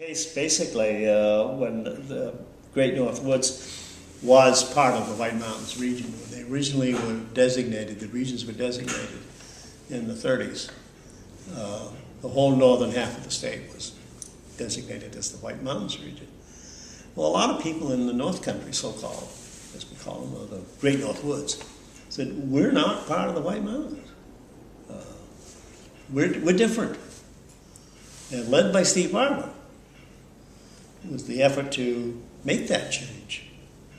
Case basically, when the Great North Woods was part of the White Mountains region, when they originally were designated, the regions were designated in the 30s. The whole northern half of the state was designated as the White Mountains region. Well, a lot of people in the North Country, so-called, as we call them, or the Great North Woods, said, we're not part of the White Mountains. We're different. And led by Steve Barber was the effort to make that change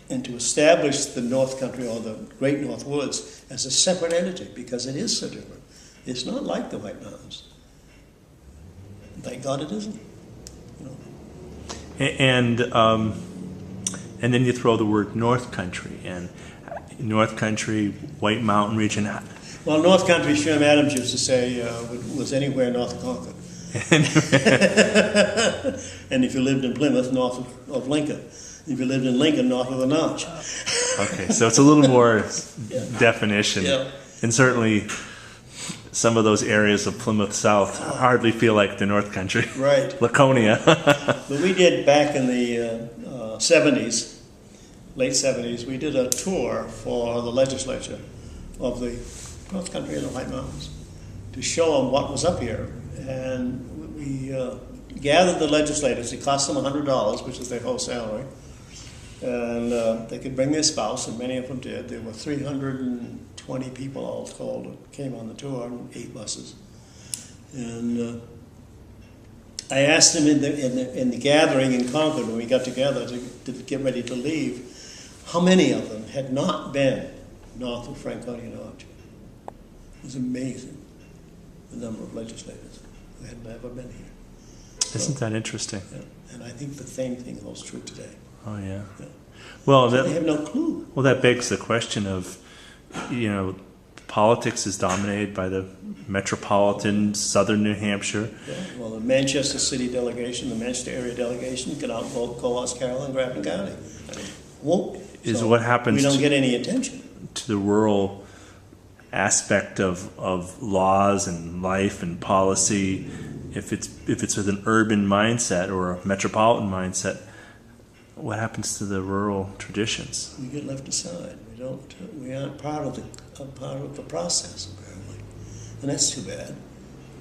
and to establish the North Country, or the Great North Woods, as a separate entity, because it is so different. It's not like the White Mountains. Thank God it isn't. You know. And then you throw the word North Country, and North Country, White Mountain region. Well, North Country, Sherm Adams used to say, was anywhere north of Concord. And if you lived in Plymouth, north of Lincoln. If you lived in Lincoln, north of the Notch. Okay, so it's a little more definition. Yeah. And certainly some of those areas of Plymouth South hardly feel like the North Country. Right. Laconia. But we did back in the 70s, late 70s, we did a tour for the legislature of the North Country and the White Mountains to show them what was up here. And we gathered the legislators. It cost them $100, which is their whole salary. And they could bring their spouse, and many of them did. There were 320 people all told that came on the tour, and 8 buses. And I asked them in the gathering in Concord when we got together to get ready to leave, how many of them had not been north of Franconia Notch. It was amazing, the number of legislators who had never been here. Isn't that interesting? Yeah. And I think the same thing holds true today. Oh, yeah. Yeah. Well, So they have no clue. Well, that begs the question of, politics is dominated by the metropolitan southern New Hampshire. Yeah. Well, the Manchester City delegation, the Manchester area delegation can outvote Coos, Carroll, and Grafton County. Won't. Is So what happens we don't get any attention. to the rural aspect of laws and life and policy. If it's with an urban mindset or a metropolitan mindset, what happens to the rural traditions? We get left aside. We aren't part of the process, apparently, and that's too bad.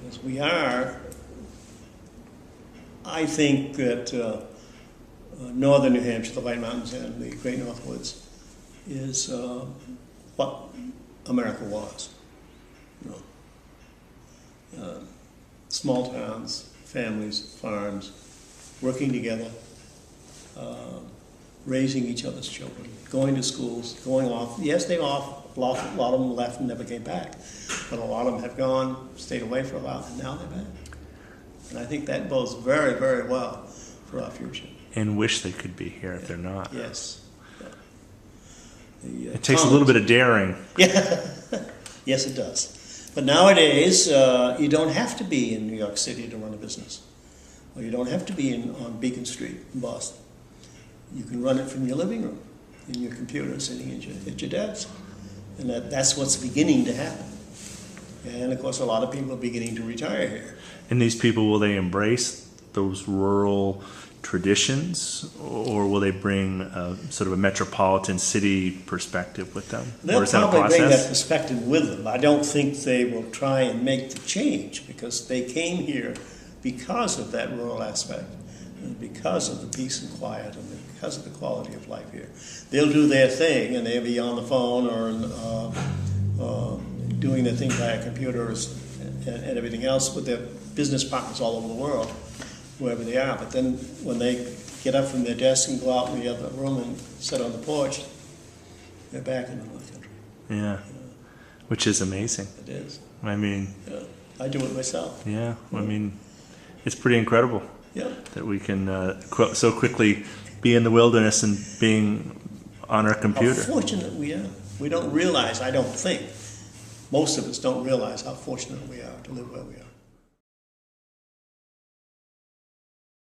Because we are. I think that northern New Hampshire, the White Mountains, and the Great North Woods is what America was. Small towns, families, farms, working together, raising each other's children, going to schools, going off. Yes, they off. A lot of them left and never came back. But a lot of them have gone, stayed away for a while, and now they're back. And I think that bodes very, very well for our future. And wish they could be here if they're not. Yes. Yeah. It takes a little bit of daring. Yeah. Yes, it does. But nowadays, you don't have to be in New York City to run a business. Or you don't have to be on Beacon Street in Boston. You can run it from your living room, in your computer, sitting at your desk. And that's what's beginning to happen. And, of course, a lot of people are beginning to retire here. And these people, will they embrace those rural traditions, or will they bring sort of a metropolitan city perspective with them? They'll or is that a probably process? bring that perspective with them. I don't think they will try and make the change, because they came here because of that rural aspect, and because of the peace and quiet, and because of the quality of life here. They'll do their thing, and they'll be on the phone or doing their thing via computers and everything else with their business partners all over the world, wherever they are. But then when they get up from their desk and go out in the other room and sit on the porch, they're back in the North Country. Yeah. Which is amazing. It is. I mean, Yeah. I do it myself. yeah, I mean, it's pretty incredible Yeah. that we can so quickly be in the wilderness and being on our computer. How fortunate we are. We don't realize, I don't think, most of us don't realize how fortunate we are to live where we are.